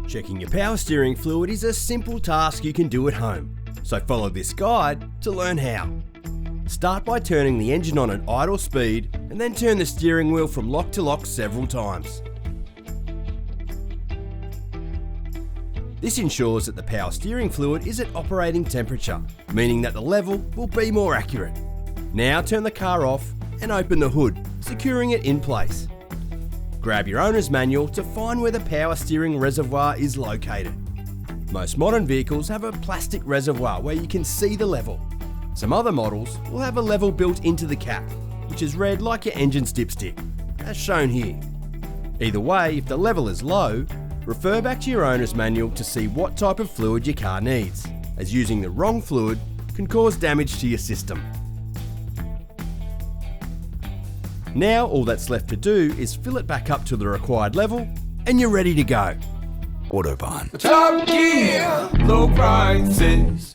Checking your power steering fluid is a simple task you can do at home, so follow this guide to learn how. Start by turning the engine on at idle speed and then turn the steering wheel from lock to lock several times. This ensures that the power steering fluid is at operating temperature, meaning that the level will be more accurate. Now turn the car off and open the hood, securing it in place. Grab your owner's manual to find where the power steering reservoir is located. Most modern vehicles have a plastic reservoir where you can see the level. Some other models will have a level built into the cap, which is read like your engine's dipstick, as shown here. Either way, if the level is low, refer back to your owner's manual to see what type of fluid your car needs, as using the wrong fluid can cause damage to your system. Now all that's left to do is fill it back up to the required level and you're ready to go. Autobahn. Top Gear, low prices.